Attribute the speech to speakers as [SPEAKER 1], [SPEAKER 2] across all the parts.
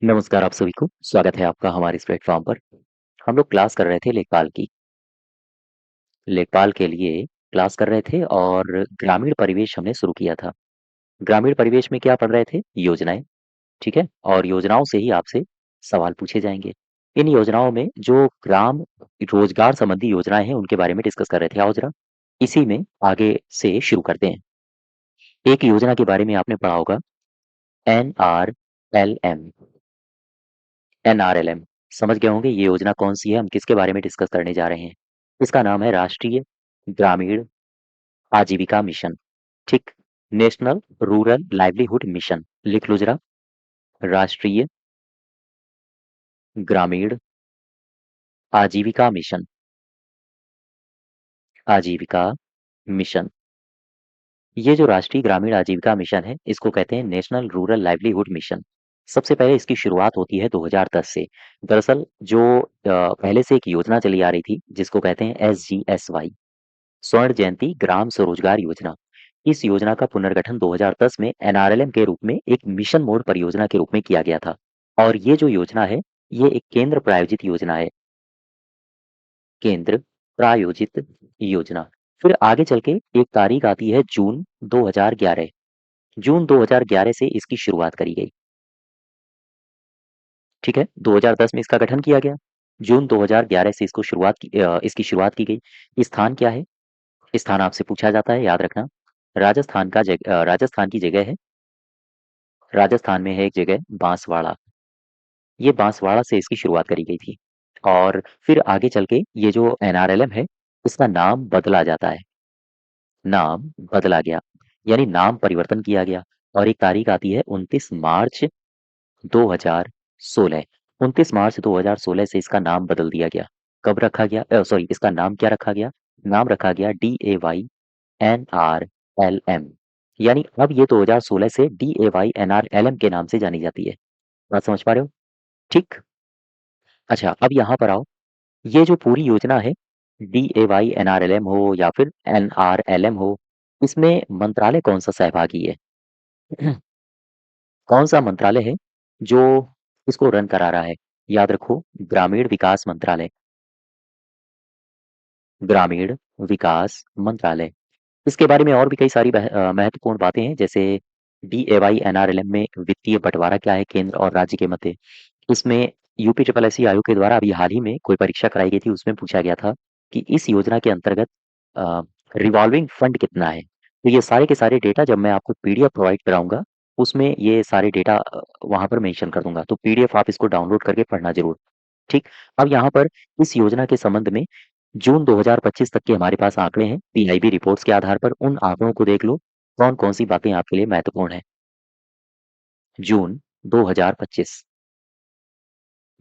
[SPEAKER 1] नमस्कार आप सभी को, स्वागत है आपका हमारे इस प्लेटफ़ॉर्म पर। हम लोग क्लास कर रहे थे लेखपाल की। लेखपाल के लिए क्लास कर रहे थे और ग्रामीण परिवेश हमने शुरू किया था। ग्रामीण परिवेश में क्या पढ़ रहे थे? योजनाएँ, ठीक है? और योजनाओं से ही आपसे सवाल पूछे जाएँगे। इन योजनाओं में जो ग्राम रोजगार संबंधी योजनाएँ हैं, उनके बारे में डिस्कस कर रहे थे। आओ ज़रा, इसी में आगे से शुरू करते हैं। एक योजना के बारे में आपने पढ़ा होगा एनआरएलएम। एनआरएलएम समझ गए होंगे ये योजना कौन-सी है, हम किसके बारे में डिस्कस करने जा रहे हैं। इसका नाम है राष्ट्रीय ग्रामीण आजीविका मिशन, ठीक? National rural livelihood mission. लिख लो ज़रा, राष्ट्रीय ग्रामीण आजीविका मिशन, आजीविका मिशन। ये जो राष्ट्रीय ग्रामीण आजीविका मिशन है, इसको कहते हैं नेशनल रूरल लाइवलीहुड मिशन। सबसे पहले इसकी शुरुआत होती है 2010 से। दरअसल जो पहले से एक योजना चली आ रही थी, जिसको कहते हैं एसजीएसवाई, स्वर्ण जयंती ग्राम स्वरोजगार योजना। इस योजना का पुनर्गठन 2010 में एनआरएलएम के रूप में एक मिशन मोड परियोजना के रूप में किया गया था। और ये जो योजना है, ये एक केंद्र प्रायोजित योजना है। केंद्र प्रायोजित योजना। फिर आगे चल के एक तारीख आती है जून 2011। जून 2011 से इसकी शुरुआत करी गई। ठीक है, 2010 में इसका गठन किया गया। जून 2011 से इसकी शुरुआत की गई। स्थान क्या है? स्थान आपसे पूछा जाता है, याद रखना। राजस्थान की जगह है। राजस्थान में है एक जगह बांसवाड़ा। ये बांसवाड़ा से इसकी शुरुआत करी गई थी। और फिर आगे चल के ये जो एनआरएलएम है, इसका नाम बदला जाता है। नाम बदला गया, यानी नाम परिवर्तन किया गया। और एक तारीख आती है 29 मार्च 2016। 29 मार्च 2016 से इसका नाम बदल दिया गया। कब रखा गया? सॉरी, इसका नाम क्या रखा गया? नाम रखा गया DAYNRLM। यानी अब ये 2016 से DAYNRLM के नाम से जानी जाती है। बात समझ पा रहे हो? ठीक। अच्छा, अब यहाँ पर आओ। ये जो पूरी योजना है, DAYNRLM हो या फिर NRLM हो, इसमें मंत्रालय कौन सा सहभागी है? कौन सा मंत्रालय है जो इसको रन करा रहा है? याद रखो, ग्रामीण विकास मंत्रालय। ग्रामीण विकास मंत्रालय। इसके बारे में और भी कई सारी महत्वपूर्ण बातें हैं, जैसे DAYNRLM में वित्तीय बंटवारा क्या है केंद्र और राज्य के मध्य। इसमें यूपी ट्रिपल एससी आयोग के द्वारा अभी हाल ही में कोई परीक्षा कराई गई थी, उसमें पूछा गया था कि इस योजना के अंतर्गत अ, रिवॉल्विंग फंड कितना है। तो ये सारे के सारे डेटा जब मैं आपको पीडीएफ प्रोवाइड कराऊंगा, उसमें ये सारे डेटा वहां पर मेंशन कर दूंगा, तो पीडीएफ आप इसको डाउनलोड करके पढ़ना जरूर। ठीक। अब यहाँ पर इस योजना के संबंध में जून 2025 तक के हमारे पास आंकड़े हैं। पीआईबी रिपोर्ट्स के आधार पर उन आंकड़ों को देख लो, कौन कौन सी बातें आपके लिए महत्वपूर्ण है। जून 2025।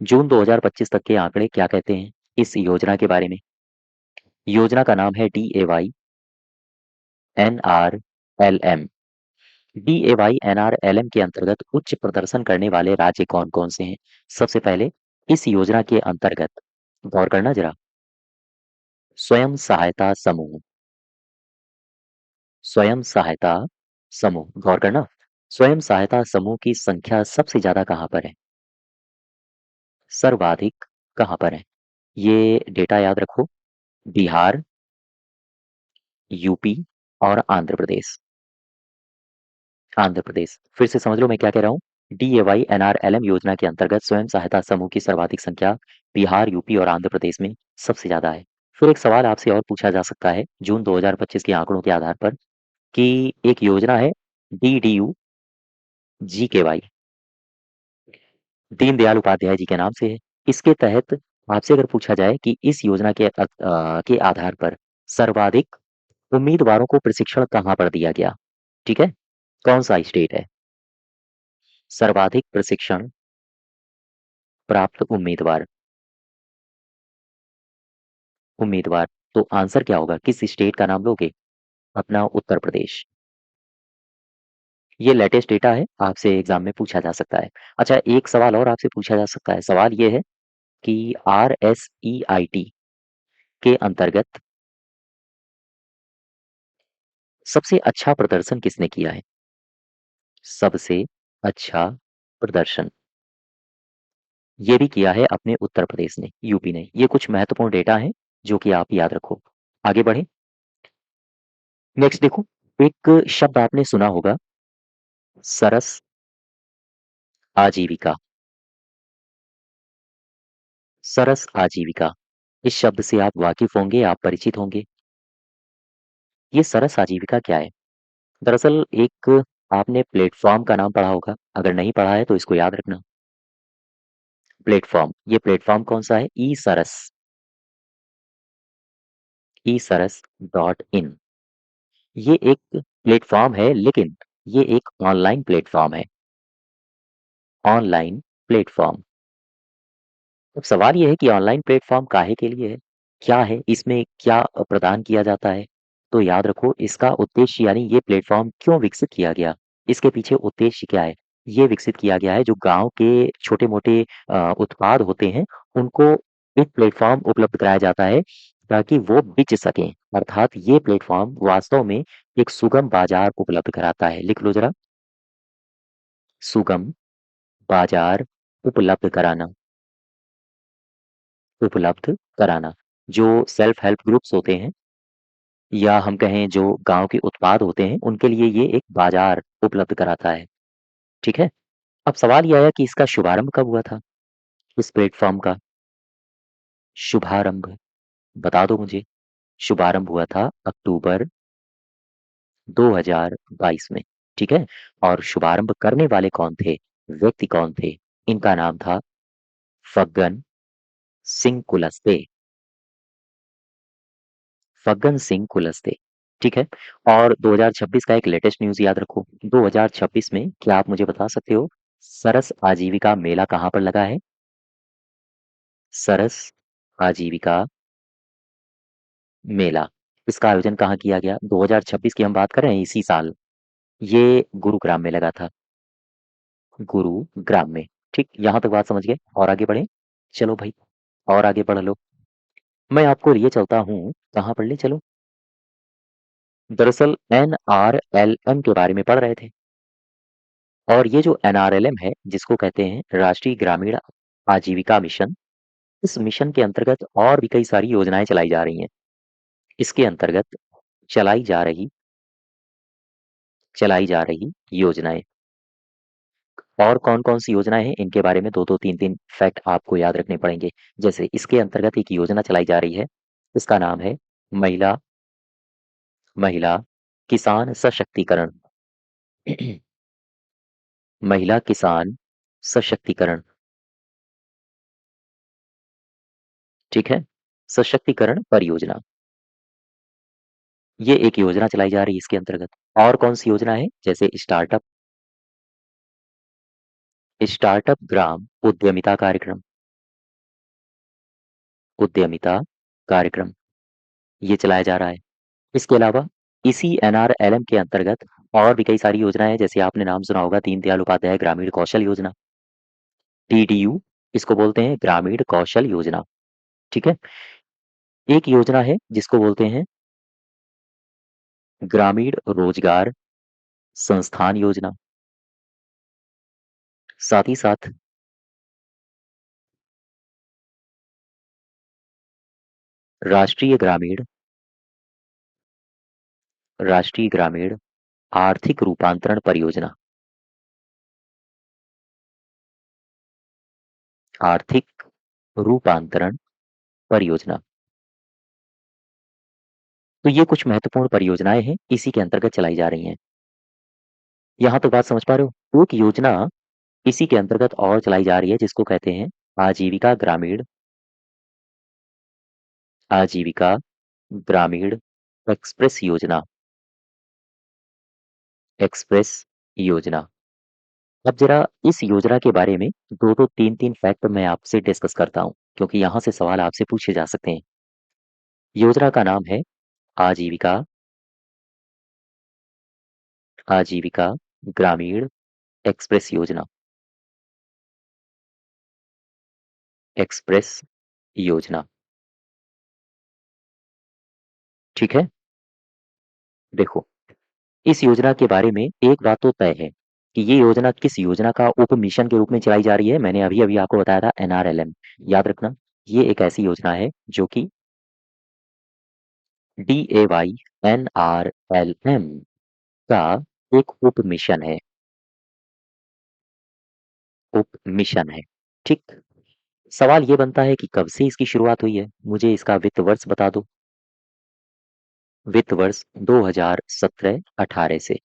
[SPEAKER 1] जून 2025 तक के आंकड़े क्या कहते हैं इस योजना के बारे में? योजना का नाम है DAYNRLM। DAYNRLM के अंतर्गत उच्च प्रदर्शन करने वाले राज्य कौन कौन से हैं? सबसे पहले इस योजना के अंतर्गत गौर करना जरा, स्वयं सहायता समूह। स्वयं सहायता समूह, गौर करना। स्वयं सहायता समूह की संख्या सबसे ज्यादा कहाँ पर है? सर्वाधिक कहाँ पर है? ये डेटा याद रखो। बिहार, यूपी और आंध्र प्रदेश। आंध्र प्रदेश। फिर से समझ लो मैं क्या कह रहा हूँ। DAYNRLM योजना के अंतर्गत स्वयं सहायता समूह की सर्वाधिक संख्या बिहार, यूपी और आंध्र प्रदेश में सबसे ज्यादा है। फिर एक सवाल आपसे और पूछा जा सकता है जून 2025 के आंकड़ों के आधार पर, कि एक योजना है DDU GKY, दीनदयाल उपाध्याय जी के नाम से है। इसके तहत आपसे अगर पूछा जाए कि इस योजना के आधार पर सर्वाधिक उम्मीदवारों को प्रशिक्षण कहाँ पर दिया गया? ठीक है, कौन सा स्टेट है? सर्वाधिक प्रशिक्षण प्राप्त उम्मीदवार। उम्मीदवार। तो आंसर क्या होगा? किस स्टेट का नाम लोगे? अपना उत्तर प्रदेश। ये लेटेस्ट डेटा है, आपसे एग्जाम में पूछा जा सकता है। अच्छा, एक सवाल और आपसे पूछा जा सकता है। सवाल ये है कि RSEIT के अंतर्गत सबसे अच्छा प्रदर्शन किसने किया है? सबसे अच्छा प्रदर्शन। ये भी किया है अपने उत्तर प्रदेश ने, यूपी ने। ये कुछ महत्वपूर्ण डेटा हैं जो कि आप याद रखो। आगे बढ़ें। नेक्स्ट देखो, एक शब्द आपने सुना होगा, सरस आजीविका। सरस आजीविका, इस शब्द से आप वाकिफ होंगे, आप परिचित होंगे। ये सरस आजीविका क्या है? दरअसल एक, आपने प्लेटफॉर्म का नाम पढ़ा होगा, अगर नहीं पढ़ा है तो इसको याद रखना। प्लेटफॉर्म, ये प्लेटफॉर्म कौन सा है? ई सरस, ई सरस डॉट इन। ये एक प्लेटफॉर्म है, लेकिन ये एक ऑनलाइन प्लेटफॉर्म है। Online platform. अब सवाल ये है कि ऑनलाइन प्लेटफॉर्म काहे के लिए है? क्या है? इसमें क्या प्रदान किया जाता है? तो याद रखो, इसका उद्देश्य, यानी ये प्लेटफॉर्म क्यों विकसित किया गया? इसके पीछे उद्देश्य क्या है? ये विकसित किया गया है, जो गाँव के छोटे-मोटे उत्पाद होते हैं, उनको एक प्लेटफॉर्म उपलब्ध कराया जाता है ताकि वो बेच सकें। अर्थात ये प्लेटफॉर्म वास्तव में एक सुगम बाज़ार उपलब्ध कराता है। लिख लो ज़रा, सुगम बाज़ार उपलब्ध कराना। उपलब्ध कराना। जो सेल्फ हेल्प ग्रुप्स होते हैं, या हम कहें जो गाँव के उत्पाद होते हैं, उनके लिए ये एक बाज़ार उपलब्ध कराता है, ठीक है? अब सवाल ये आया कि इसका शुभारंभ कब हुआ था, इस प्लेटफ़ॉर्म का? शुभारंभ बता दो मुझे। शुभारंभ हुआ था अक्टूबर 2022 में, ठीक है? और शुभारंभ करने वाले कौन थे? व्यक्ति कौन थे? इनका नाम था फग्गन सिंह कुलस्ते। फग्गन सिंह कुलस्ते, ठीक है? और 2026 का एक लेटेस्ट न्यूज़ याद रखो। 2026 में क्या आप मुझे बता सकते हो, सरस आजीविका मेला कहाँ पर लगा है? सरस आजीविका मेला, इसका आयोजन कहाँ किया गया? 2026 की हम बात कर रहे हैं, इसी साल। ये गुरुग्राम में लगा था, गुरुग्राम में। ठीक, यहाँ तक बात समझ गए? और आगे बढ़ें? चलो भाई, और आगे बढ़ लो। मैं आपको लिए चलता हूँ, कहाँ पर ले चलो? दरअसल एनआरएलएम के बारे में पढ़ रहे थे। और ये जो एनआरएलएम है, जिसको कहते हैं राष्ट्रीय ग्रामीण आजीविका मिशन, इस मिशन के अंतर्गत और भी कई सारी योजनाएं चलाई जा रही हैं। इसके अंतर्गत चलाई जा रही चलाई जा रही योजनाएं, और कौन-कौन सी योजनाएं हैं, इनके बारे में 2-2 3-3 फैक्ट आपको याद रखने पड़ेंगे। जैसे इसके अंतर्गत एक योजना चलाई जा रही है, इसका नाम है महिला महिला किसान सशक्तिकरण। महिला किसान सशक्तिकरण, ठीक है? सशक्तिकरण परियोजना, ये एक योजना चलाई जा रही है इसके अंतर्गत। और कौन-सी योजना है? जैसे स्टार्टअप ग्राम उद्यमिता कार्यक्रम, उद्यमिता कार्यक्रम, ये चलाया जा रहा है। इसके अलावा इसी एनआरएलएम के अंतर्गत और भी कई सारी योजनाएँ हैं, जैसे आपने नाम सुना होगा दीनदयाल उपाध्याय ग्रामीण कौशल योजना, डीडीयू, इसको बोलते हैं ग्रामीण कौशल योजना, ठीक है? एक योजना है जिसको बोलते हैं ग्रामीण रोजगार संस्थान योजना। साथ ही साथ राष्ट्रीय ग्रामीण राष्ट्रीय ग्रामीण आर्थिक रूपांतरण परियोजना, आर्थिक रूपांतरण परियोजना। तो ये कुछ महत्वपूर्ण परियोजनाएँ हैं, इसी के अंतर्गत चलाई जा रही हैं। यहाँ तक बात समझ पा रहे हो? एक योजना इसी के अंतर्गत और चलाई जा रही है, जिसको कहते हैं आजीविका ग्रामीण आजीविका ग्रामीण एक्सप्रेस योजना, एक्सप्रेस योजना। अब ज़रा इस योजना के बारे में 2-2 3-3 फैक्ट मैं आपसे डिस्कस करता हूँ, क्योंकि यहाँ से सवाल आपसे पूछे जा सकते हैं। योजना का नाम है आजीविका आजीविका ग्रामीण एक्सप्रेस योजना, एक्सप्रेस योजना, ठीक है? देखो, इस योजना के बारे में एक बात तो तय है, कि ये योजना किस योजना का उप मिशन के रूप में चलाई जा रही है? मैंने अभी-अभी आपको बताया था एनआरएलएम, याद रखना। ये एक ऐसी योजना है जो कि DAYNRLM का एक उप मिशन है, उप मिशन है, ठीक? सवाल ये बनता है कि कब से इसकी शुरुआत हुई है? मुझे इसका वित्त वर्ष बता दो। वित्त वर्ष 2017-18 से।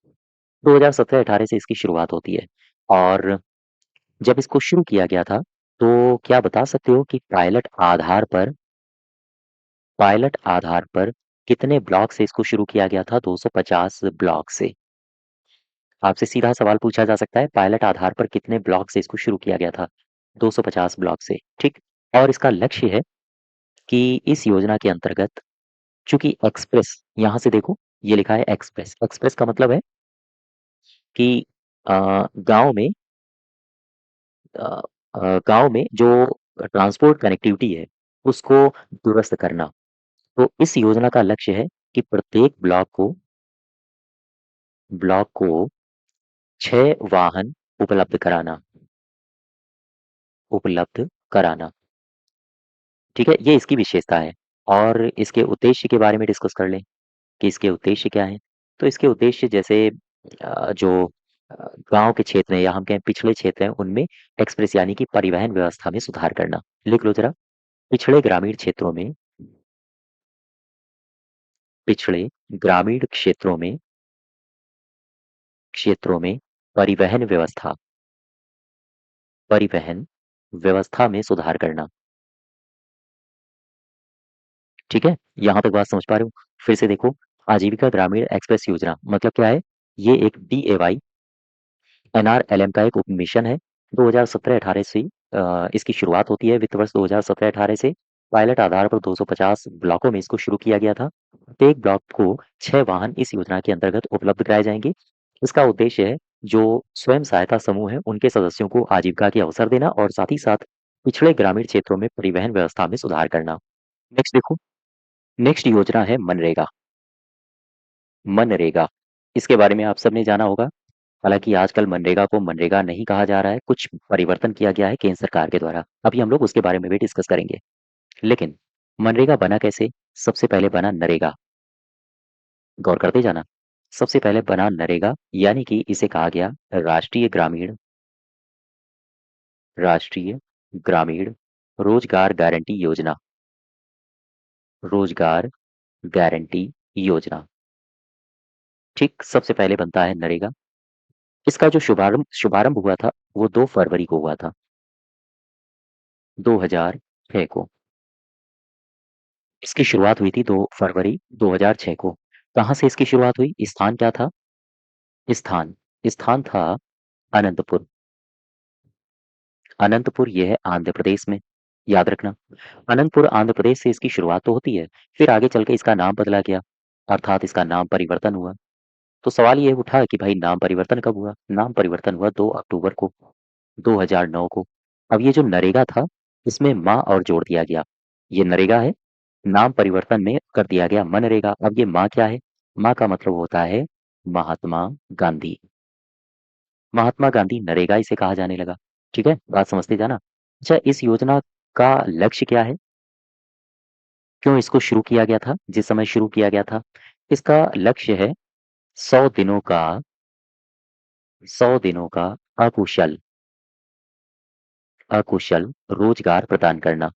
[SPEAKER 1] 2017-18 से इसकी शुरुआत होती है और जब इसको शुरू किया गया था, तो क्या बता सकते हो कि पायलट आधार पर कितने ब्लॉक से इसको शुरू किया गया था? 250 ब्लॉक से। आपसे सीधा सवाल पूछा जा सकता है, पायलट आधार पर कितने ब्लॉक से इसको शुरू किया गया था? 250 ब्लॉक से, ठीक? और इसका लक्ष्य है कि इस योजना के अंतर्गत चूँकि एक्सप्रेस यहाँ से देखो, ये लिखा है एक्सप्रेस। एक्सप्रेस का मतलब है कि गाँव में अ गाँव में जो ट्रांसपोर्ट कनेक्टिविटी है, उसको दुरुस्त करना। तो इस योजना का लक्ष्य है कि प्रत्येक ब्लॉक को 6 वाहन उपलब्ध कराना, उपलब्ध कराना, ठीक है? ये इसकी विशेषता है और इसके उद्देश्य के बारे में डिस्कस कर लें कि इसके उद्देश्य क्या हैं? तो इसके उद्देश्य जैसे जो अ, गाँव के क्षेत्र हैं या हम कहें पिछड़े क्षेत्र हैं, उनमें एक्सप्रेस यानी कि परिवहन व्यवस्था में सुधार करना। लिख लो ज़रा, पिछड़े ग्रामीण क्षेत्रों में पिछड़े ग्रामीण क्षेत्रों में परिवहन व्यवस्था में सुधार करना, ठीक है? यहाँ तक बात समझ पा रहे हो? फिर से देखो, आजीविका ग्रामीण एक्सप्रेस योजना मतलब क्या है? ये एक डीएवाई एनआरएलएम का एक उप मिशन है। 2017-18 से इसकी शुरुआत होती है, वित्त वर्ष 2017-18 से। पायलट आधार पर 250 ब्लॉकों में इसको शुरू किया गया था। प्रत्येक ब्लॉक को 6 वाहन इस योजना के अंतर्गत उपलब्ध कराए जाएँगे। इसका उद्देश्य है, जो स्वयं सहायता समूह हैं, उनके सदस्यों को आजीविका के अवसर देना और साथ ही साथ पिछड़े ग्रामीण क्षेत्रों में परिवहन व्यवस्था में सुधार करना। नेक्स्ट देखो, नेक्स्ट योजना है मनरेगा। मनरेगा, इसके बारे में आप सबने जाना होगा। हालाँकि आजकल मनरेगा को मनरेगा नहीं कहा जा रहा है, कुछ परिवर्तन किया गया है केंद्र सरकार के द्वारा। अभी हम लोग उसके बारे में भी डिस्कस करेंगे। लेकिन मनरेगा बना कैसे? सबसे पहले बना नरेगा, गौर करते जाना। सबसे पहले बना नरेगा यानी कि इसे कहा गया राष्ट्रीय ग्रामीण रोजगार गारंटी योजना, रोजगार गारंटी योजना, ठीक? सबसे पहले बनता है नरेगा। इसका जो शुभारंभ हुआ था, वो 2 फरवरी को हुआ था, 2006 को। इसकी शुरुआत हुई थी 2 फरवरी 2006 को। कहाँ से इसकी शुरुआत हुई? स्थान क्या था? स्थान, स्थान था अनंतपुर। अनंतपुर ये है आंध्र प्रदेश में, याद रखना। अनंतपुर आंध्र प्रदेश से इसकी शुरुआत तो होती है, फिर आगे चल के इसका नाम बदला गया, अर्थात इसका नाम परिवर्तन हुआ। तो सवाल ये उठा कि भाई नाम परिवर्तन कब हुआ? नाम परिवर्तन हुआ 2 अक्टूबर को, 2009 को। अब ये जो नरेगा था, इसमें माँ और जोड़ दिया गया। ये नरेगा है, नाम परिवर्तन में कर दिया गया मनरेगा। अब ये माँ क्या है? माँ का मतलब होता है महात्मा गांधी। महात्मा गांधी नरेगा इसे कहा जाने लगा। ठीक है? बात समझते जाना। अच्छा, इस योजना का लक्ष्य क्या है? क्यों इसको शुरू किया गया था? जिस समय शुरू किया गया था, इसका लक्ष्य है 100 दिनों का 100 दिनों का अकुशल अकुशल रोजगार प्रदान करना,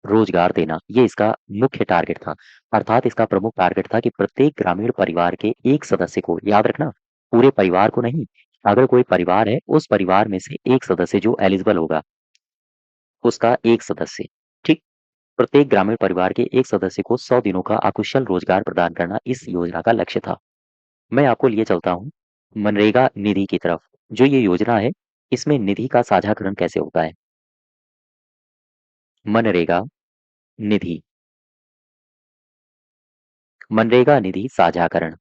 [SPEAKER 1] रोजगार देना, ये इसका मुख्य टारगेट था। अर्थात इसका प्रमुख टारगेट था कि प्रत्येक ग्रामीण परिवार के एक सदस्य को, याद रखना, पूरे परिवार को नहीं, अगर कोई परिवार है, उस परिवार में से एक सदस्य जो एलिजिबल होगा, उसका एक सदस्य, ठीक? प्रत्येक ग्रामीण परिवार के एक सदस्य को 100 दिनों का अकुशल रोजगार प्रदान करना इस योजना का लक्ष्य था। मैं आपको लिए चलता हूँ मनरेगा निधि की तरफ। जो ये योजना है, इसमें निधि का साझाकरण कैसे होता है? मनरेगा निधि, मनरेगा निधि साझाकरण।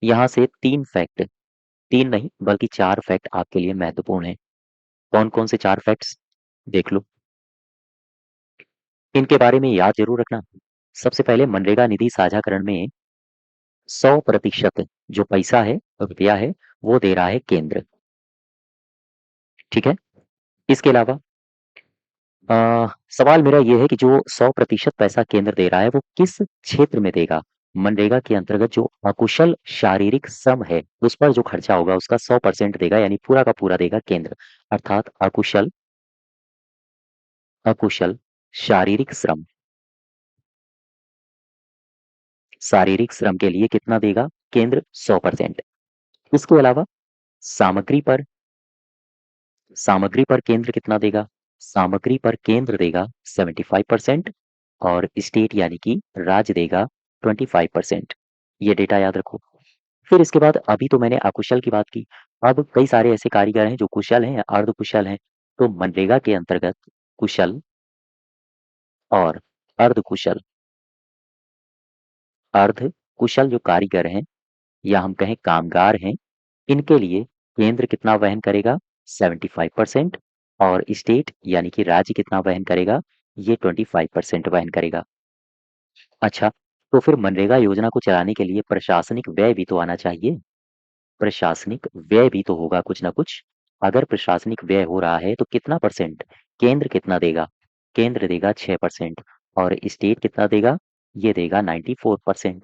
[SPEAKER 1] यहाँ से 3 फैक्ट, 3 नहीं बल्कि 4 फैक्ट आपके लिए महत्वपूर्ण हैं। कौन-कौन से 4 फैक्ट्स? देख लो। इनके बारे में याद ज़रूर रखना। सबसे पहले मनरेगा निधि साझाकरण में 100% जो पैसा है, रुपया है, वो दे रहा है केंद्र। ठीक है? इसके अलावा अ, सवाल मेरा ये है कि जो 100% पैसा केंद्र दे रहा है, वो किस क्षेत्र में देगा? मनरेगा के अंतर्गत जो अकुशल शारीरिक श्रम है, उस पर जो खर्चा होगा उसका 100% देगा, यानी पूरा का पूरा देगा केंद्र। अर्थात अकुशल अकुशल शारीरिक श्रम शारीरिक श्रम के लिए कितना देगा? केंद्र 100%। इसके अलावा सामग्री पर सामग्री पर केंद्र कितना देगा? सामग्री पर केंद्र देगा 75% और स्टेट यानी कि राज्य देगा 25%। ये डेटा याद रखो। फिर इसके बाद अभी तो मैंने अकुशल की बात की। अब कई सारे ऐसे कारीगर हैं जो कुशल हैं या अर्धकुशल हैं। तो मनरेगा के अंतर्गत कुशल और अर्धकुशल अर्धकुशल जो कारीगर हैं या हम कहें कामगार हैं, इनके लिए केंद्र कितना वहन करेगा? 75% और स्टेट यानी कि राज्य कितना वहन करेगा? ये 25% वहन करेगा। अच्छा, तो फिर मनरेगा योजना को चलाने के लिए प्रशासनिक व्यय भी तो आना चाहिए। प्रशासनिक व्यय भी तो होगा कुछ ना कुछ। अगर प्रशासनिक व्यय हो रहा है तो कितना परसेंट? केंद्र कितना देगा? केंद्र देगा 6% और स्टेट कितना देगा? ये देगा 94%।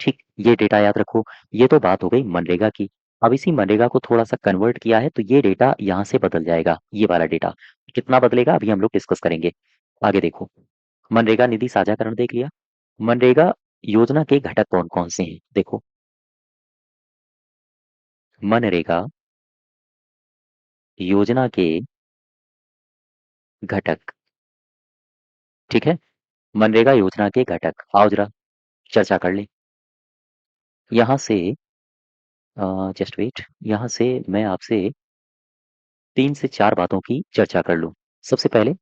[SPEAKER 1] ठीक, ये डेटा याद रखो। ये तो बात हो गई मनरेगा की। अब इसी मनरेगा को थोड़ा-सा कन्वर्ट किया है तो ये डेटा यहाँ से बदल जाएगा, ये वाला डेटा। कितना बदलेगा अभी हम लोग डिस्कस करेंगे। आगे देखो, मनरेगा निधि साझाकरण देख लिया। मनरेगा योजना के घटक कौन-कौन से हैं? देखो, मनरेगा योजना के घटक, ठीक है? मनरेगा योजना के घटक, आओ ज़रा चर्चा कर लें। यहाँ से जस्ट वेट, यहाँ से मैं आपसे 3 से 4 बातों की चर्चा कर लूँ। सबसे पहले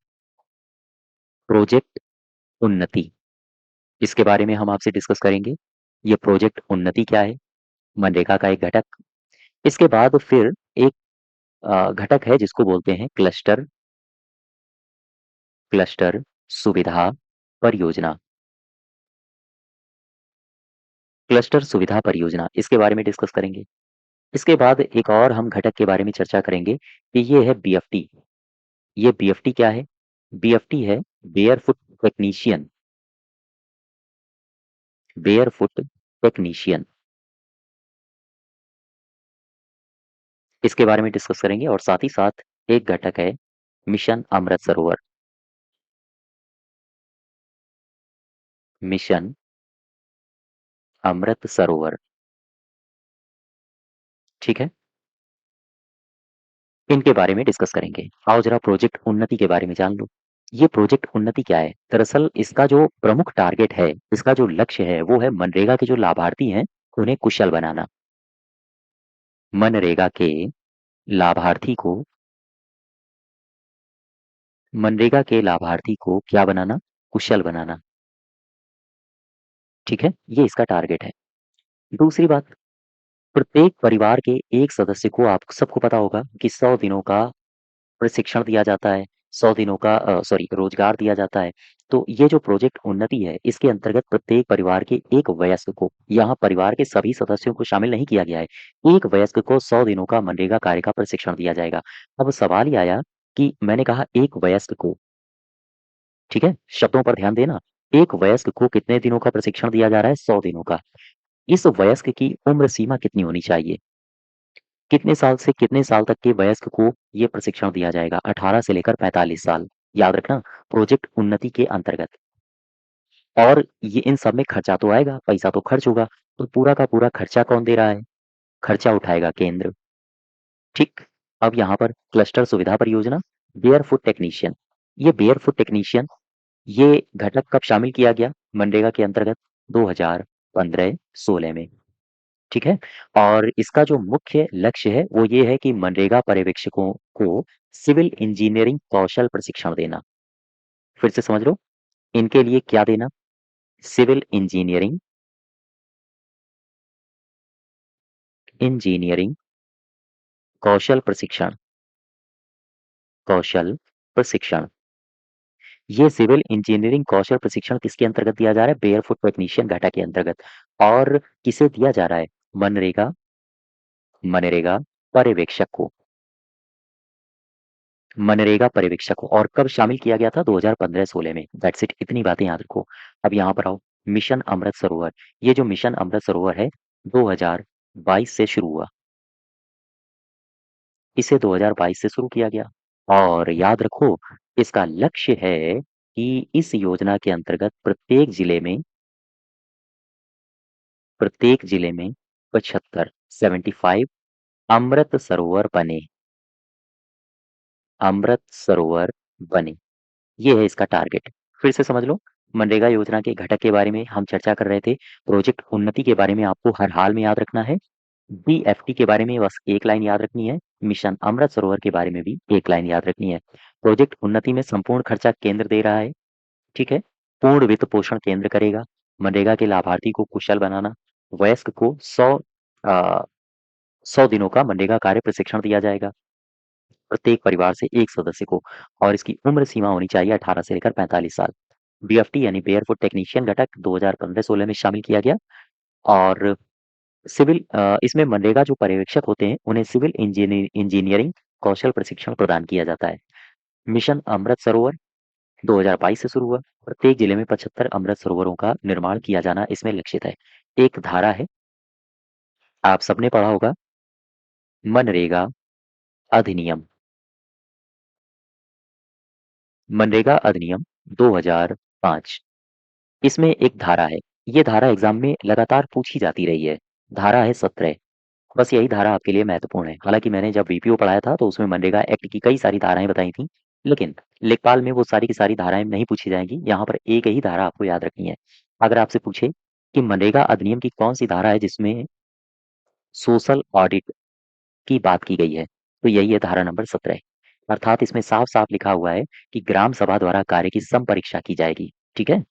[SPEAKER 1] प्रोजेक्ट उन्नति, इसके बारे में हम आपसे डिस्कस करेंगे। ये प्रोजेक्ट उन्नति क्या है? मनरेगा का एक घटक। इसके बाद फिर एक घटक है जिसको बोलते हैं क्लस्टर क्लस्टर सुविधा परियोजना। क्लस्टर सुविधा परियोजना, इसके बारे में डिस्कस करेंगे। इसके बाद एक और हम घटक के बारे में चर्चा करेंगे कि ये है बीएफटी। ये बीएफटी क्या है? बीएफटी है बेयरफुट टेक्नीशियन बेयरफुट टेक्नीशियन, इसके बारे में डिस्कस करेंगे और साथ ही साथ एक घटक है मिशन अमृत सरोवर। मिशन अमृत सरोवर, ठीक है? इनके बारे में डिस्कस करेंगे। आओ जरा प्रोजेक्ट उन्नति के बारे में जान लो। ये प्रोजेक्ट उन्नति क्या है? दरअसल इसका जो प्रमुख टारगेट है, इसका जो लक्ष्य है, वो है मनरेगा के जो लाभार्थी हैं, उन्हें कुशल बनाना। मनरेगा के लाभार्थी को मनरेगा के लाभार्थी को क्या बनाना? कुशल बनाना। ठीक है? ये इसका टारगेट है। दूसरी बात, प्रत्येक परिवार के एक सदस्य को आप सबको पता होगा कि 100 दिनों का प्रशिक्षण दिया जाता है, 100 दिनों का रोज़गार दिया जाता है। तो ये जो प्रोजेक्ट उन्नति है, इसके अंतर्गत प्रत्येक परिवार के एक वयस्क को, यहाँ परिवार के सभी सदस्यों को शामिल नहीं किया गया है, एक वयस्क को 100 दिनों का मनरेगा कार्य का प्रशिक्षण दिया जाएगा। अब सवाल ये आया कि मैंने कहा एक वयस्क को, ठीक है? शब्दों पर ध्यान देना। एक वयस्क को कितने दिनों का प्रशिक्षण दिया जा रहा है? 100 दिनों का। इस वयस्क की उम्र सीमा कितनी होनी चाहिए? कितने साल से कितने साल तक के वयस्क को ये प्रशिक्षण दिया जाएगा? 18 से लेकर 45 साल। याद रखना, प्रोजेक्ट उन्नति के अंतर्गत। और ये इन सब में खर्चा तो आएगा, पैसा तो खर्च होगा, तो पूरा का पूरा खर्चा कौन दे रहा है? खर्चा उठाएगा केंद्र। ठीक। अब यहाँ पर क्लस्टर सुविधा परियोजना, बेयरफुट टेक्नीशियन। ये बेयरफुट टेक्नीशियन, ये घटक कब शामिल किया गया मनरेगा के अंतर्गत? 2015-16 में। ठीक है? और इसका जो मुख्य लक्ष्य है वो ये है कि मनरेगा पर्यवेक्षकों को सिविल इंजीनियरिंग कौशल प्रशिक्षण देना। फिर से समझ लो, इनके लिए क्या देना? सिविल इंजीनियरिंग कौशल प्रशिक्षण कौशल प्रशिक्षण। ये सिविल इंजीनियरिंग कौशल प्रशिक्षण किसके अंतर्गत दिया जा रहा है? बेयरफुट टेक्नीशियन घटक के अंतर्गत। और किसे दिया जा रहा है? मनरेगा मनरेगा पर्यवेक्षक को। मनरेगा पर्यवेक्षक को और कब शामिल किया गया था? 2015-16 में। दैट्स इट, इतनी बातें याद रखो। अब यहाँ पर आओ, मिशन अमृत सरोवर। ये जो मिशन अमृत सरोवर है 2022 से शुरू हुआ। इसे 2022 से शुरू किया गया और याद रखो, इसका लक्ष्य है कि इस योजना के अंतर्गत प्रत्येक जिले में 75 75 अमृत सरोवर बने। अमृत सरोवर बने, ये है इसका टारगेट। फिर से समझ लो, मनरेगा योजना के घटक के बारे में हम चर्चा कर रहे थे। प्रोजेक्ट उन्नति के बारे में आपको हर हाल में याद रखना है। बीएफटी के बारे में बस एक लाइन याद रखनी है। मिशन अमृत सरोवर के बारे में भी एक लाइन याद रखनी है। प्रोजेक्ट उन्नति में संपूर्ण खर्चा केंद्र दे रहा है, ठीक है। पूर्ण वित्त पोषण केंद्र करेगा। मनरेगा के लाभार्थी को कुशल बनाना। वयस्क को 100 दिनों का मनरेगा कार्य प्रशिक्षण दिया जाएगा प्रत्येक परिवार से एक सदस्य को, और इसकी उम्र सीमा होनी चाहिए 18 से लेकर 45 साल। बीएफटी यानी बेयरफुट टेक्नीशियन घटक 2015-16 में शामिल किया गया। और इसमें मनरेगा जो पर्यवेक्षक होते हैं उन्हें सिविल इंजीनियरिंग कौशल प्रशिक्षण प्रदान किया जाता है। मिशन अमृत सरोवर 2022 से शुरू हुआ। प्रत्येक जिले में 75 अमृत सरोवरों का निर्माण किया जाना इसमें लक्षित है। एक धारा है, आप सबने पढ़ा होगा, मनरेगा अधिनियम। मनरेगा अधिनियम 2005। इसमें एक धारा है, ये धारा एग्जाम में लगातार पूछी जाती रही है। धारा है 17। बस यही धारा आपके लिए महत्वपूर्ण है। हालांकि मैंने जब बीपीओ पढ़ाया था तो उसमें मनरेगा एक्ट की कई सारी धाराएं बताई थी, लेकिन लेखपाल में वो सारी की सारी धाराएं नहीं पूछी जाएंगी। यहाँ पर एक ही धारा आपको याद रखनी है। अगर आपसे पूछे कि मनरेगा अधिनियम की कौन सी धारा है जिसमें सोशल ऑडिट की बात की गई है, तो यही है धारा नंबर 17। अर्थात इसमें साफ साफ लिखा हुआ है कि ग्राम सभा द्वारा कार्य की संपरीक्षा की जाएगी, ठीक है।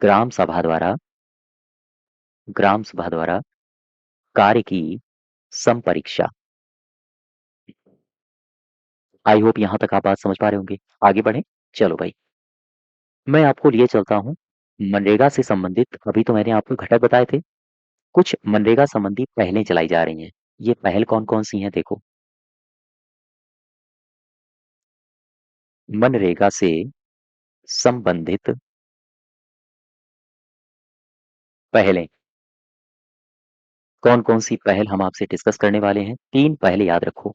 [SPEAKER 1] ग्राम सभा द्वारा ग्राम सभा द्वारा कार्य की संपरीक्षा। आई होप यहाँ तक आप बात समझ पा रहे होंगे। आगे बढ़े, चलो भाई, मैं आपको लिए चलता हूँ मनरेगा से संबंधित। अभी तो मैंने आपको घटक बताए थे, कुछ मनरेगा संबंधी पहलें चलाई जा रही हैं। ये पहल कौन कौन सी हैं देखो। मनरेगा से संबंधित पहलें, कौन कौन सी पहल हम आपसे डिस्कस करने वाले हैं। तीन पहले याद रखो,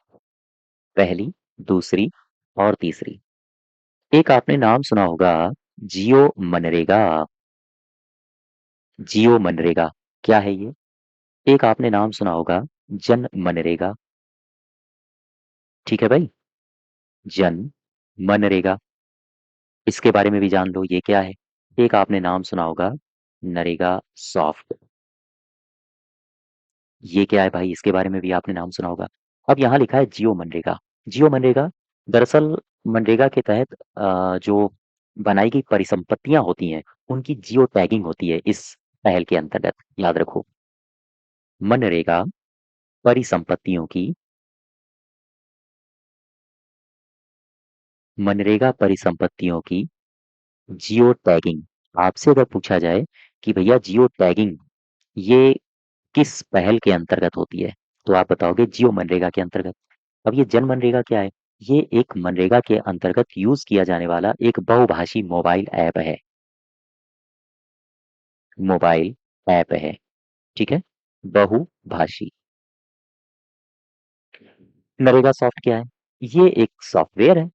[SPEAKER 1] पहली, दूसरी और तीसरी। एक आपने नाम सुना होगा, जियो मनरेगा। जियो मनरेगा क्या है ये? एक आपने नाम सुना होगा, जन मनरेगा। ठीक है भाई, जन मनरेगा, इसके बारे में भी जान लो ये क्या है। एक आपने नाम सुना होगा, नरेगा सॉफ्ट। ये क्या है भाई, इसके बारे में भी आपने नाम सुना होगा। अब यहाँ लिखा है जियो मनरेगा। जियो मनरेगा दरअसल मनरेगा के तहत जो बनाई गई परिसंपत्तियां होती हैं उनकी जियो टैगिंग होती है इस पहल के अंतर्गत। याद रखो, मनरेगा परिसंपत्तियों की मनरेगा परिसंपत्तियों की जियो टैगिंग। आपसे अगर पूछा जाए कि भैया जियो टैगिंग ये किस पहल के अंतर्गत होती है, तो आप बताओगे जियो मनरेगा के अंतर्गत। अब ये जन मनरेगा क्या है? ये एक मनरेगा के अंतर्गत यूज किया जाने वाला एक बहुभाषी मोबाइल ऐप है। मोबाइल ऐप है, ठीक है, बहुभाषी। नरेगा सॉफ्ट क्या है? ये एक सॉफ्टवेयर है।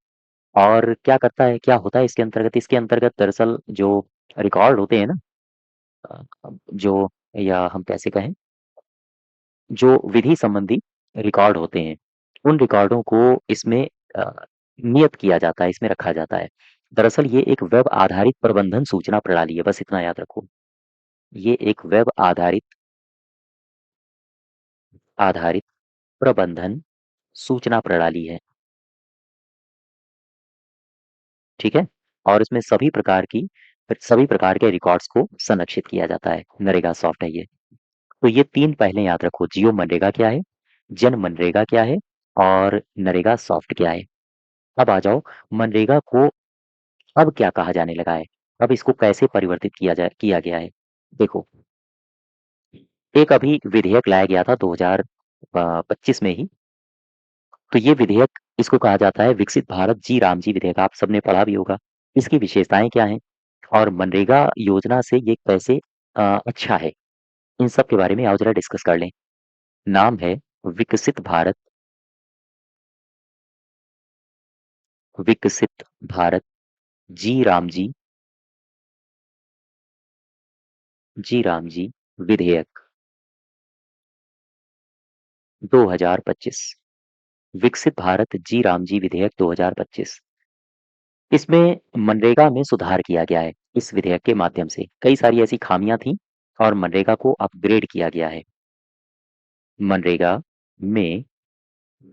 [SPEAKER 1] और क्या करता है, क्या होता है इसके अंतर्गत? इसके अंतर्गत दरअसल जो रिकॉर्ड होते हैं ना, जो, या हम कैसे कहें, जो विधि संबंधी रिकॉर्ड होते हैं, उन रिकॉर्डों को इसमें अ, नियत किया जाता है, इसमें रखा जाता है। दरअसल ये एक वेब आधारित प्रबंधन सूचना प्रणाली है, बस इतना याद रखो। ये एक वेब आधारित आधारित प्रबंधन सूचना प्रणाली है, ठीक है। और इसमें सभी प्रकार के रिकॉर्ड्स को संरक्षित किया जाता है। नरेगा सॉफ्ट है ये। तो ये तीन पहले याद रखो, जियो मनरेगा क्या है, जन मनरेगा क्या है, और नरेगा सॉफ्ट क्या है। अब आ जाओ, मनरेगा को अब क्या कहा जाने लगा है, अब इसको कैसे परिवर्तित किया गया है। देखो, एक अभी विधेयक लाया गया था 25 में ही। तो ये विधेयक इसको कहा जाता है विकसित भारत जी राम जी विधेयक, आप सबने पढ़ा भी होगा। इसकी विशेषताएँ क्या हैं? और मनरेगा योजना से ये कैसे अच्छा है? इन सब के बारे में आओ ज़रा डिस्कस कर लें। नाम है विकसित भारत, विकसित भारत जी राम जी विधेयक 2025। विकसित भारत जी राम जी विधेयक 2025। इसमें मनरेगा में सुधार किया गया है। इस विधेयक के माध्यम से कई सारी ऐसी खामियां थीं और मनरेगा को अपग्रेड किया गया है। मनरेगा में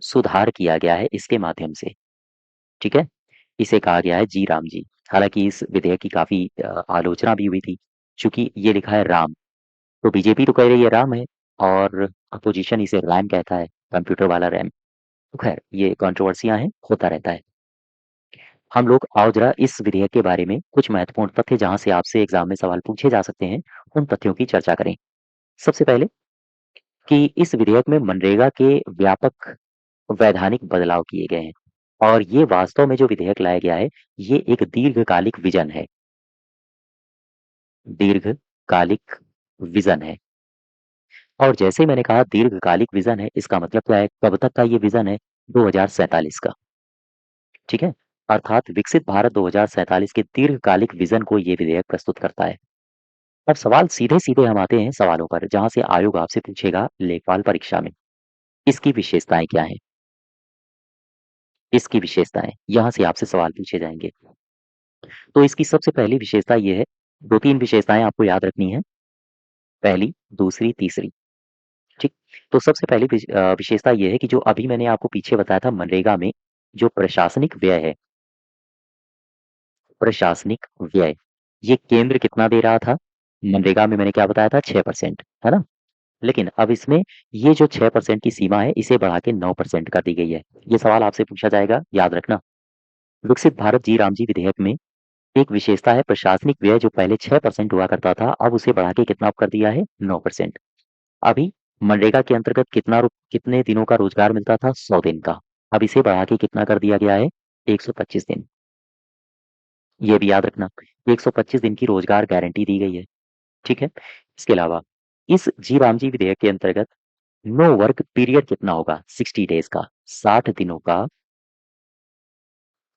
[SPEAKER 1] सुधार किया गया है इसके माध्यम से, ठीक है? इसे कहा गया है जी राम जी। हालांकि इस विधेयक की काफी आलोचना भी हुई थी, चूंकि ये लिखा है राम। तो बीजेपी तो कह रही है राम है और अपोजिशन इसे रैम कहता है, कंप्यूटर वाला रैम। तो खैर ये कंट्रोवर्सियां हैं, होता रहता है। हम लोग आओ जरा इस विधेयक के बारे में कुछ महत्वपूर्ण तथ्य जहां से आपसे एग्जाम में सवाल पूछे जा सकते हैं, उन तथ्यों की चर्चा करें। सबसे पहले कि इस विधेयक में मनरेगा के व्यापक वैधानिक बदलाव किए गए हैं और ये वास्तव में जो विधेयक लाया गया है, ये एक दीर्घकालिक विजन है। दीर्घकालिक विजन है। और जैसे मैंने कहा दीर्घकालिक विजन है, इसका मतलब क्या है? कब तक का ये विजन है? 2047 का, ठीक है? अर्थात विकसित भारत 2047 के दीर्घकालिक विजन को ये विधेयक प्रस्तुत करता है। अब सवाल सीधे-सीधे हम आते हैं सवालों पर, जहाँ से आयोग आपसे पूछेगा लेखपाल परीक्षा में। इसकी विशेषताएँ क्या हैं? इसकी विशेषताएँ, यहाँ से आपसे सवाल पूछे जाएँगे। तो इसकी सबसे पहली विशेषता ये है, 2-3 विशेषताएँ आपको याद रखनी हैं, पहली, दूसरी, तीसरी, ठीक? तो सबसे पहली विशेषता ये है कि जो अभी मैंने आपको पीछे बताया था मनरेगा में जो प्रशासनिक व्यय है, प्रशासनिक व्यय, ये केंद्र कितना दे रहा था? मनरेगा में मैंने क्या बताया था? 6%, है ना? लेकिन अब इसमें ये जो 6% की सीमा है, इसे बढ़ा के 9% कर दी गई है। ये सवाल आपसे पूछा जाएगा, याद रखना। विकसित भारत जी राम जी विधेयक में एक विशेषता है प्रशासनिक व्यय जो पहले 6% हुआ करता था, अब उसे बढ़ा के कितना कर दिया है? 9%। अभी मनरेगा के अंतर्गत कितने दिनों का रोजगार मिलता था? 100 दिन का। अब इसे बढ़ा के कितना कर दिया गया है? 125 दिन। ये भी याद रखना, 125 दिन की रोजगार गारंटी दी गई है, ठीक है? इसके अलावा इस जी राम जी विधेयक के अंतर्गत नो वर्क पीरियड कितना होगा? 60 डेज का, 60 दिनों का,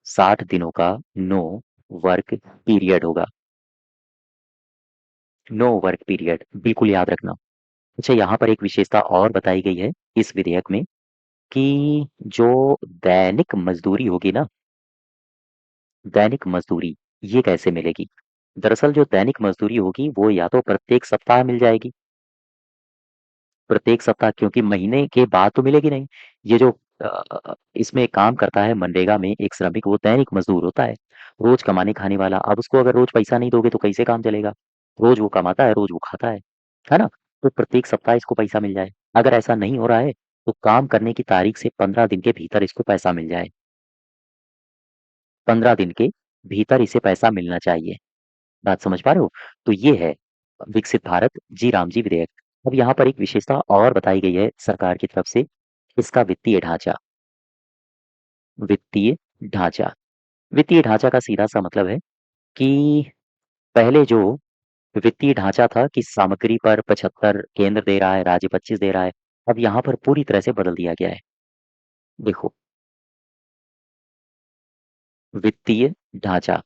[SPEAKER 1] 60 दिनों का नो वर्क पीरियड होगा। नो वर्क पीरियड बिल्कुल याद रखना। अच्छा, यहाँ पर एक विशेषता और बताई गई है इस विधेयक में कि जो दैनिक मजदूरी होगी ना, दैनिक मजदूरी, ये कैसे मिलेगी? दरअसल जो दैनिक मजदूरी होगी वो या तो प्रत्येक सप्ताह मिल जाएगी, प्रत्येक सप्ताह, क्योंकि महीने के बाद तो मिलेगी नहीं। ये जो इसमें काम करता है मनरेगा में एक श्रमिक, वो दैनिक मजदूर होता है, रोज कमाने खाने वाला। अब उसको अगर रोज पैसा नहीं दोगे तो कैसे काम चलेगा? रोज वो कमाता है, रोज वो खाता है ना? तो प्रत्येक सप्ताह इसको पैसा मिल जाए। अगर ऐसा नहीं हो रहा है तो काम करने की तारीख से 15 दिन के भीतर इसको पैसा मिल जाए। 15 दिन के भीतर इसे पैसा मिलना चाहिए। बात समझ पा रहे हो? तो ये है विकसित भारत जी राम जी विधेयक। अब यहाँ पर एक विशेषता और बताई गई है सरकार की तरफ से, इसका वित्तीय ढांचा। वित्तीय ढांचा, वित्तीय ढांचा का सीधा सा मतलब है कि पहले जो वित्तीय ढांचा था कि सामग्री पर 75 केंद्र दे रहा है, राज्य 25 दे रहा है, अब यहाँ पर पूरी तरह से बदल दिया गया है। देखो, वित्तीय ढांचा,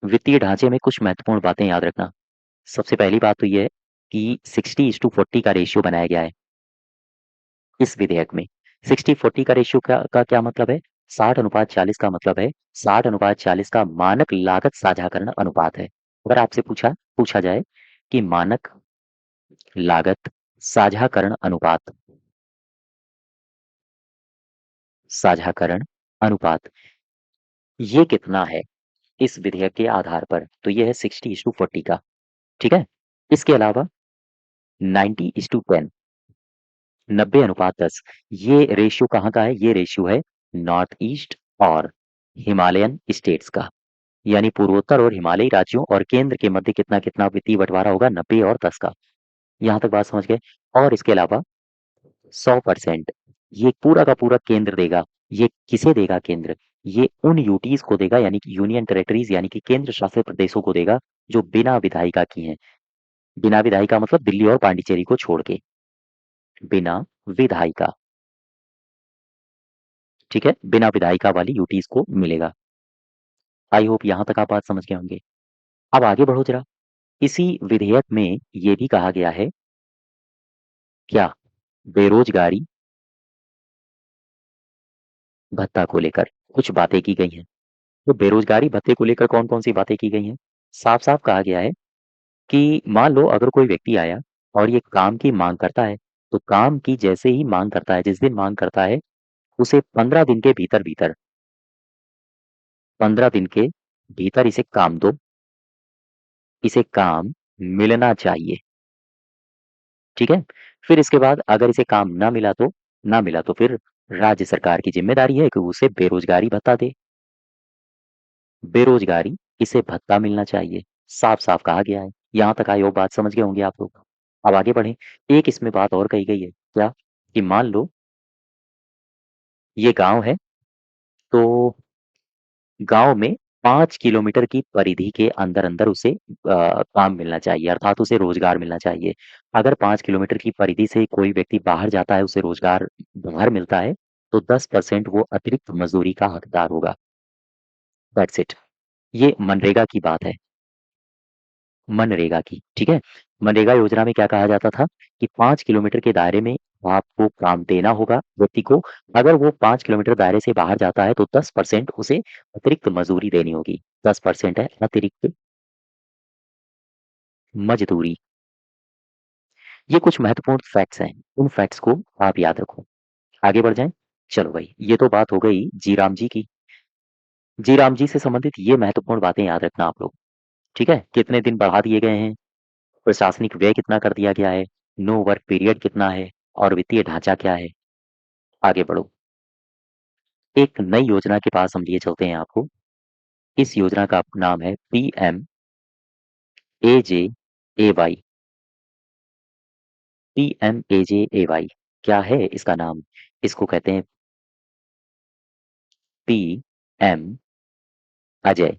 [SPEAKER 1] वित्तीय ढांचे में कुछ महत्वपूर्ण बातें याद रखना। सबसे पहली बात तो ये है कि 60:40 का रेशियो बनाया गया है इस विधेयक में। 60-40 का रेशियो का क्या मतलब है? 60:40 का मतलब है 60:40 का मानक लागत साझाकरण अनुपात है। अगर आपसे पूछा जाए कि मानक लागत साझाकरण अनुपात, साझाकरण अनुपात ये कितना है इस विधेयक के आधार पर? तो ये है 60:40 का, ठीक है? इसके अलावा 90:10, 90:10, ये रेशियो कहाँ का है? ये रेशियो है नॉर्थ ईस्ट और हिमालयन स्टेट्स का। यानी पूर्वोत्तर और हिमालयी राज्यों और केंद्र के मध्य कितना कितना वित्तीय बंटवारा होगा? 90 और 10 का। यहाँ तक बात समझ गए? और इसके अलावा 100% ये पूरा का पूरा केंद्र देगा। ये किसे देगा केंद्र? ये उन यूटीज़ को देगा यानी कि यूनियन टेरिटरीज़ यानी कि केंद्र शासित प्रदेशों को देगा जो बिना विधायिका की हैं। बिना विधायिका मतलब दिल्ली और पांडिचेरी को छोड़ के, बिना विधायिका, ठीक है? बिना विधायिका वाली यूटीज़ को मिलेगा। आई होप यहाँ तक आप बात समझ गए होंगे। अब आगे बढ़ो ज़रा। इसी विधेयक में ये भी कहा गया है क्या? बेरोजगारी भत्ता को लेकर कुछ बातें की गई हैं। तो बेरोजगारी भत्ते को लेकर कौन-कौन सी बातें की गई हैं? साफ-साफ कहा गया है कि मान लो अगर कोई व्यक्ति आया और ये काम की माँग करता है, तो काम की जैसे ही माँग करता है, जिस दिन माँग करता है, उसे 15 दिन के भीतर-भीतर 15 दिन के भीतर इसे काम दो, इसे काम मिलना चाहिए, ठीक है? फिर इसके बाद अगर इसे काम ना मिला तो फिर राज्य सरकार की ज़िम्मेदारी है कि उसे बेरोजगारी भत्ता दे। बेरोजगारी, इसे भत्ता मिलना चाहिए। साफ-साफ कहा गया है। यहाँ तक आई होप बात समझ गए होंगे आप लोग। अब आगे बढ़ें। एक इसमें बात और कही गई है, क्या? कि मान लो ये गाँव है, तो गाँव में 5 किलोमीटर की परिधि के अंदर-अंदर उसे काम मिलना चाहिए अर्थात उसे रोज़गार मिलना चाहिए। अगर 5 किलोमीटर की परिधि से कोई व्यक्ति बाहर जाता है, उसे रोज़गार बाहर मिलता है, तो 10% वो अतिरिक्त मज़दूरी का हकदार होगा। That's it. ये मनरेगा की बात है। मनरेगा की, ठीक है? मनरेगा योजना में क्या कहा जाता था कि 5 किलोमीटर के दायरे में आपको काम देना होगा व्यक्ति को। अगर वो 5 किलोमीटर दायरे से बाहर जाता है तो 10% उसे अतिरिक्त मज़दूरी देनी होगी। 10% है अतिरिक्त मज़दूरी। ये कुछ महत्वपूर्ण फैक्ट्स हैं। उन फैक्ट्स को आप याद रखो। आगे बढ़ जाएँ? चलो भाई, ये तो बात हो गई जीराम जी की। जीराम जी से संबंधित ये महत्वपूर्ण बातें याद रखना आप लोग, ठीक है? कितने दिन बढ़ा दिए गए हैं, प्रशासनिक व्यय कितना कर दिया गया है, नो वर्क पीरियड कितना है और वित्तीय ढांचा क्या है? आगे बढ़ो। एक नई योजना के पास हम लिए चलते हैं आपको। इस योजना का नाम है पीएमएजेएवाई। पीएमएजेएवाई क्या है इसका नाम? इसको कहते हैं पीएम अजय।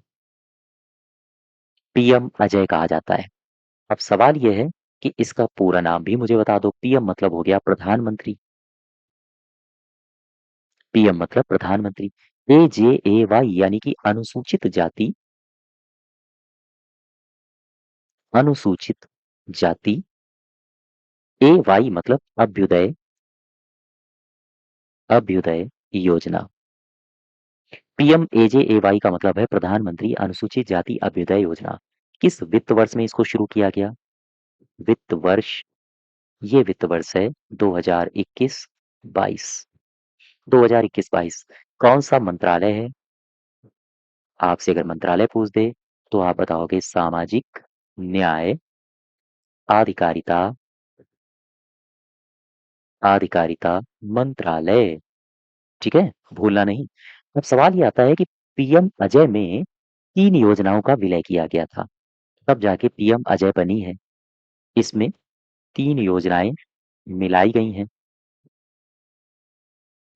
[SPEAKER 1] पीएम अजय कहा जाता है। अब सवाल ये है कि इसका पूरा नाम भी मुझे बता दो। पीएम मतलब हो गया प्रधानमंत्री। पीएम मतलब प्रधानमंत्री। एजेएवाई यानी कि अनुसूचित जाति, अनुसूचित जाति। ए वाई मतलब अभ्युदय, अभ्युदय योजना। पीएमएजेएवाई का मतलब है प्रधानमंत्री अनुसूचित जाति अभ्युदय योजना। किस वित्त वर्ष में इसको शुरू किया गया? वित्त वर्ष, ये वित्त वर्ष है 2021-22। 2021-22 कौन सा मंत्रालय है? आपसे अगर मंत्रालय पूछ दे तो आप बताओगे सामाजिक न्याय, आधिकारिता, आधिकारिता मंत्रालय। ठीक है? भूलना नहीं। अब सवाल ये आता है कि पीएम अजय में 3 योजनाओं का विलय किया गया था, तब जाके पीएम अजय बनी है। इसमें 3 योजनाएँ मिलाई गई हैं,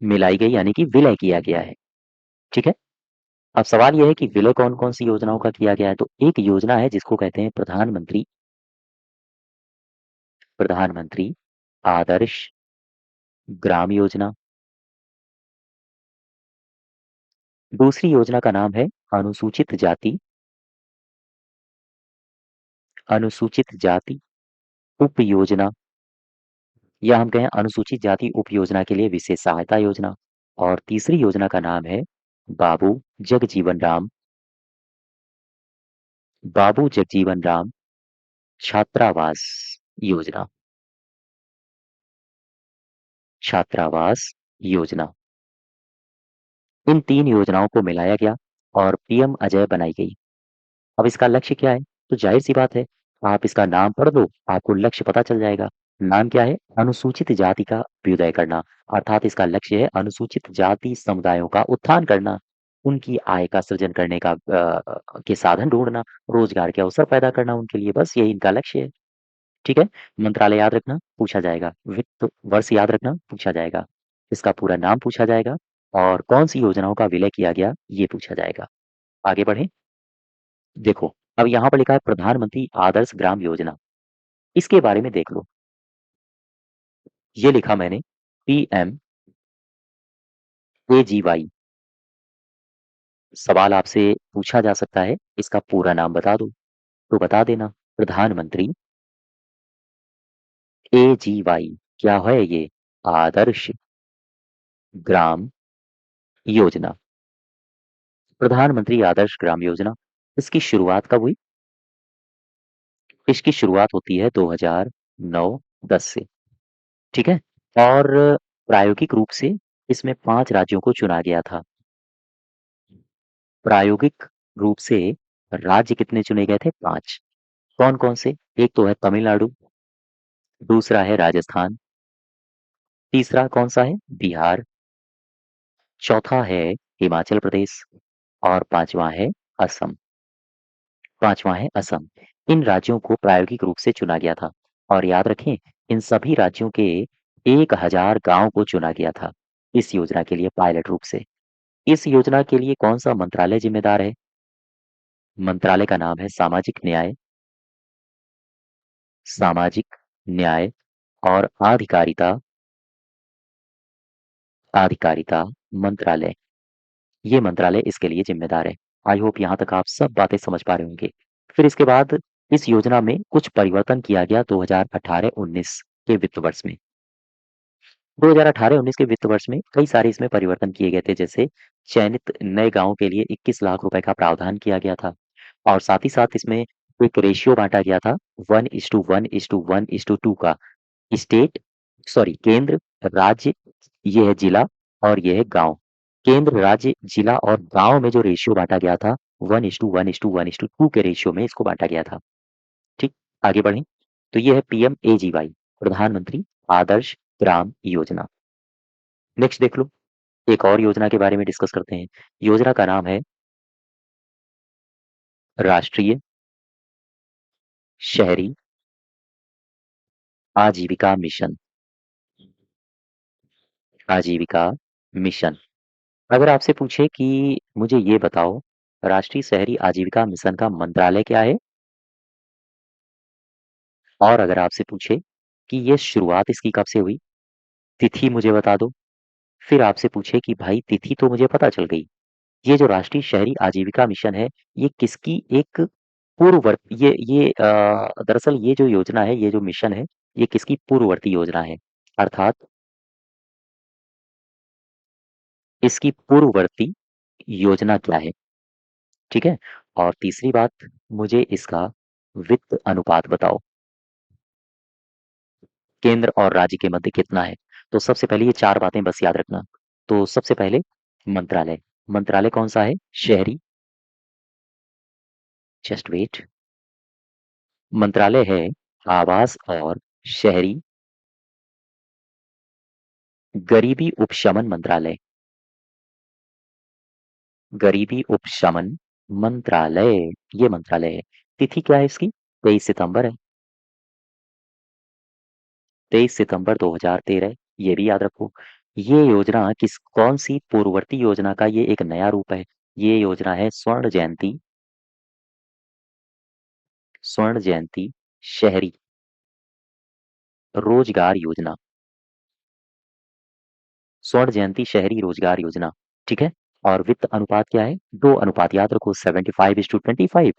[SPEAKER 1] मिलाई गई यानी कि विलय किया गया है, ठीक है? अब सवाल ये है कि विलय कौन-कौन सी योजनाओं का किया गया है, तो एक योजना है जिसको कहते हैं प्रधानमंत्री आदर्श ग्राम योजना। दूसरी योजना का नाम है अनुसूचित जाति, अनुसूचित जाति उप योजना, या हम कहें अनुसूचित जाति उप योजना के लिए विशेष सहायता योजना। और तीसरी योजना का नाम है बाबू जगजीवन राम, बाबू जगजीवन राम छात्रावास योजना, छात्रावास योजना। इन 3 योजनाओं को मिलाया गया और पीएम अजय बनाई गई। अब इसका लक्ष्य क्या है? तो ज़ाहिर-सी बात है, आप इसका नाम पढ़ लो, आपको लक्ष्य पता चल जाएगा। नाम क्या है? अनुसूचित जाति का अभ्युदय करना, अर्थात इसका लक्ष्य है अनुसूचित जाति समुदायों का उत्थान करना, उनकी आय का सृजन करने का के साधन ढूँढना, रोज़गार के अवसर पैदा करना उनके लिए, बस यही इनका लक्ष्य है। ठीक है? मंत्रालय याद रखना, पूछा जाएगा। वित्त वर्ष याद रखना, पूछा जाएगा। इसका पूरा नाम पूछा जाएगा और कौन-सी योजनाओं का विलय किया गया, ये पूछा जाएगा। आगे बढ़ें। देखो, अब यहाँ पर लिखा है प्रधानमंत्री आदर्श ग्राम योजना। इसके बारे में देख लो। ये लिखा मैंने पीएमएजीवाई। सवाल आपसे पूछा जा सकता है, इसका पूरा नाम बता दो। तो बता देना, प्रधानमंत्री एजीवाई। क्या है ये? आदर्श ग्राम योजना। प्रधानमंत्री आदर्श ग्राम योजना। इसकी शुरुआत कब हुई? इसकी शुरुआत होती है 2009-10 से, ठीक है? और प्रायोगिक रूप से इसमें 5 राज्यों को चुना गया था। प्रायोगिक रूप से राज्य कितने चुने गए थे? 5। कौन-कौन से? एक तो है तमिलनाडु, दूसरा है राजस्थान, तीसरा कौन-सा है? बिहार, चौथा है हिमाचल प्रदेश और 5वां है असम। 5वां है असम। इन राज्यों को प्रायोगिक रूप से चुना गया था और याद रखें, इन सभी राज्यों के 1000 गाँव को चुना गया था, इस योजना के लिए पायलट रूप से। इस योजना के लिए कौन-सा मंत्रालय जिम्मेदार है? मंत्रालय का नाम है सामाजिक न्याय और आधिकारिता मंत्रालय। ये मंत्रालय इसके लिए जिम्मेदार है। आई होप यहाँ तक आप सब बातें समझ पा रहे होंगे। फिर इसके बाद इस योजना में कुछ परिवर्तन किया गया 2018-19 के वित्त वर्ष में। 2018-19 के वित्त वर्ष में कई सारे इसमें परिवर्तन किए गए थे, जैसे चयनित नए गाँवों के लिए 21 लाख रुपए का प्रावधान किया गया था और साथ ही साथ इसमें एक रेशियो बाँटा गया था 1:1:1:2 का। स्टेट सॉरी केंद्र, राज्य, ये है जिला और ये है गाँव। केंद्र, राज्य, जिला और गाँव में जो रेशियो बाँटा गया था 1:1:1:2 के रेशियो में इसको बाँटा गया था। ठीक, आगे बढ़ें। तो ये है पीएमएजीवाई, प्रधानमंत्री आदर्श ग्राम योजना। नेक्स्ट देख लो, एक और योजना के बारे में डिस्कस करते हैं। योजना का नाम है राष्ट्रीय शहरी आजीविका मिशन। आजीविका मिशन। अगर आपसे पूछे कि मुझे ये बताओ, राष्ट्रीय शहरी आजीविका मिशन का मंत्रालय क्या है? और अगर आपसे पूछे कि ये शुरुआत इसकी कब से हुई? तिथि मुझे बता दो। फिर आपसे पूछे कि भाई तिथि तो मुझे पता चल गई। ये जो राष्ट्रीय शहरी आजीविका मिशन है, ये किसकी एक दरअसल ये जो योजना है, ये जो मिशन है, ये किसकी पूर्ववर्ती योजना है? अर्थात इसकी पूर्ववर्ती योजना क्या है? ठीक है? और तीसरी बात, मुझे इसका वित्त अनुपात बताओ। केंद्र और राज्य के मध्य कितना है? तो सबसे पहले ये 4 बातें बस याद रखना। तो सबसे पहले मंत्रालय। मंत्रालय कौन-सा है? शहरी। Just wait. मंत्रालय है आवास और शहरी गरीबी उपशमन मंत्रालय। गरीबी उपशमन मंत्रालय, ये मंत्रालय है। तिथि क्या है इसकी? 23 सितंबर है। 23 सितंबर 2013, ये भी याद रखो। ये योजना कौन-सी पूर्ववर्ती योजना का ये एक नया रूप है। ये योजना है स्वर्ण जयंती शहरी रोजगार योजना। स्वर्ण जयंती शहरी रोजगार योजना, ठीक है? और वित्त अनुपात क्या है? 2 अनुपात याद रखो, 75:25,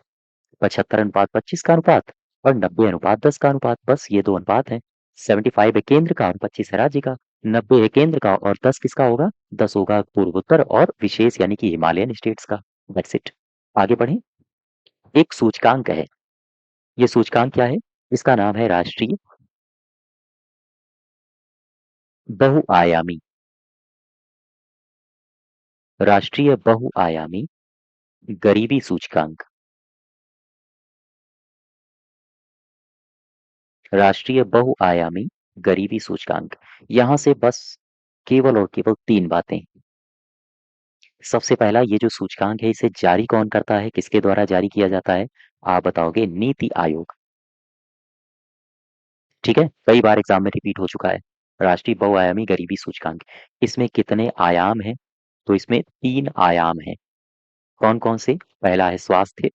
[SPEAKER 1] 75:25 का अनुपात और 90:10 का अनुपात, बस ये 2 अनुपात हैं। 75 है केंद्र का और 25 है राज्य का, 90 है केंद्र का और 10 किसका होगा? 10 होगा पूर्वोत्तर और विशेष यानी कि हिमालयन स्टेट्स का। That's it. आगे बढ़ें। एक सूचकांक है। ये सूचकांक क्या है? इसका नाम है बहुआयामी राष्ट्रीय बहुआयामी गरीबी सूचकांक। राष्ट्रीय बहुआयामी गरीबी सूचकांक। यहाँ से बस केवल और केवल 3 बातें। सबसे पहला, ये जो सूचकांक है इसे जारी कौन करता है? किसके द्वारा जारी किया जाता है? आप बताओगे नीति आयोग। ठीक है? कई बार एग्ज़ाम में रिपीट हो चुका है। राष्ट्रीय बहुआयामी गरीबी सूचकांक, इसमें कितने आयाम हैं? तो इसमें 3 आयाम हैं। कौन-कौन से? पहला है स्वास्थ्य,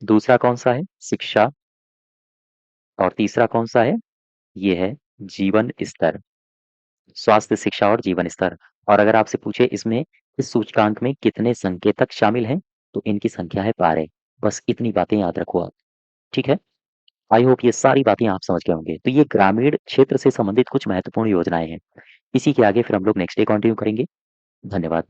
[SPEAKER 1] दूसरा कौन-सा है? शिक्षा और तीसरा कौन-सा है? ये है जीवन स्तर। स्वास्थ्य, शिक्षा और जीवन स्तर। और अगर आपसे पूछे इसमें इस सूचकांक में कितने संकेतक शामिल हैं? तो इनकी संख्या है 12। बस इतनी बातें याद रखो आप, ठीक है? आई होप ये सारी बातें आप समझ गए होंगे। तो ये ग्रामीण क्षेत्र से संबंधित कुछ महत्वपूर्ण योजनाएँ हैं। इसी के आगे फिर हम लोग नेक्स्ट डे कंटिन्यू करेंगे। धन्यवाद।